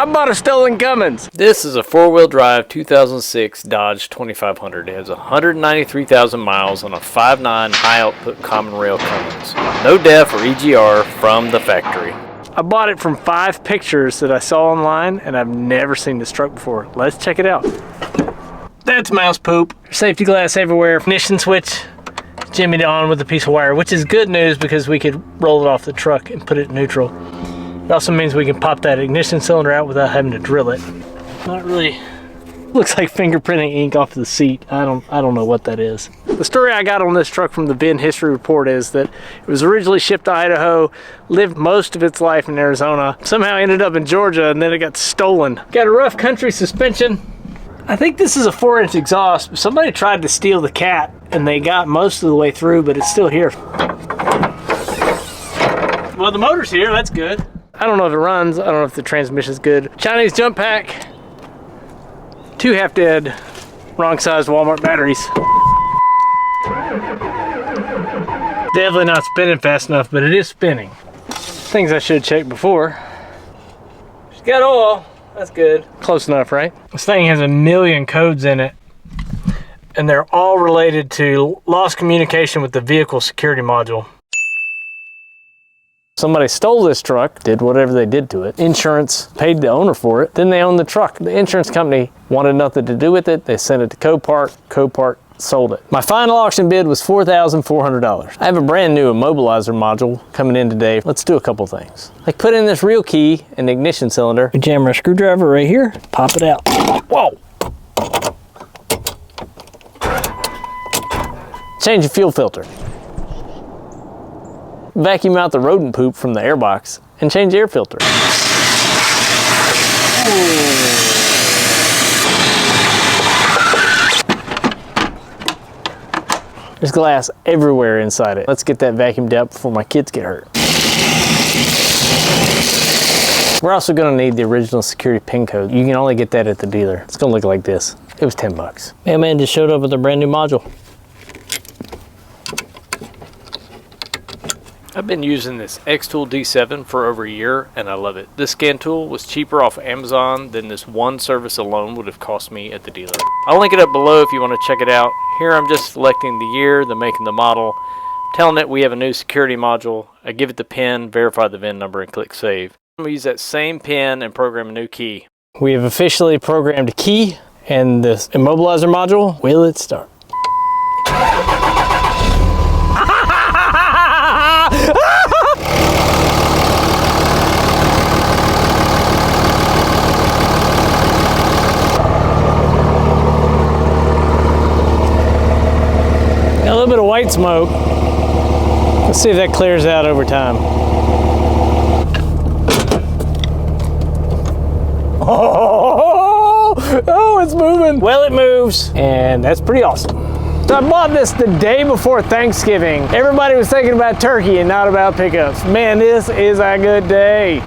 I bought a stolen Cummins. This is a four-wheel drive 2006 Dodge 2500. It has 193,000 miles on a 5.9 high output Common Rail Cummins. No DEF or EGR from the factory. I bought it from 5 pictures that I saw online, and I've never seen this truck before. Let's check it out. That's mouse poop. Safety glass everywhere. Ignition switch jimmied on with a piece of wire, which is good news because we could roll it off the truck and put it in neutral. It also means we can pop that ignition cylinder out without having to drill it. Not really. Looks like fingerprinting ink off the seat. I don't know what that is. The story I got on this truck from the VIN history report is that it was originally shipped to Idaho, lived most of its life in Arizona, somehow ended up in Georgia, and then it got stolen. Got a rough country suspension. I think this is a 4-inch exhaust. Somebody tried to steal the cat and they got most of the way through, but it's still here. Well, the motor's here, that's good. I don't know if it runs. I don't know if the transmission's good. Chinese jump pack. 2 half-dead, wrong-sized Walmart batteries. Definitely not spinning fast enough, but it is spinning. Things I should have checked before. She's got oil. That's good. Close enough, right? This thing has 1 million codes in it, and they're all related to lost communication with the vehicle security module. Somebody stole this truck, did whatever they did to it. Insurance paid the owner for it. Then they owned the truck. The insurance company wanted nothing to do with it. They sent it to Copart. Copart sold it. My final auction bid was $4,400. I have a brand new immobilizer module coming in today. Let's do a couple things. Like put in this real key and ignition cylinder. We jam our screwdriver right here, pop it out. Whoa! Change the fuel filter. Vacuum out the rodent poop from the airbox and change the air filter. There's glass everywhere inside it. Let's get that vacuumed out before my kids get hurt. We're also gonna need the original security pin code. You can only get that at the dealer. It's gonna look like this. It was 10 bucks. Man just showed up with a brand new module. I've been using this X-Tool D7 for over a year and I love it. This scan tool was cheaper off Amazon than this one service alone would have cost me at the dealer. I'll link it up below if you want to check it out. Here I'm just selecting the year, the make and the model, telling it we have a new security module. I give it the pin, verify the VIN number, and click save. I'm going to use that same pin and program a new key. We have officially programmed a key and this immobilizer module. Will it start? A little bit of white smoke. Let's see if that clears out over time. Oh, it's moving. Well, it moves, and that's pretty awesome. So I bought this the day before Thanksgiving. Everybody was thinking about turkey and not about pickups. Man, this is a good day.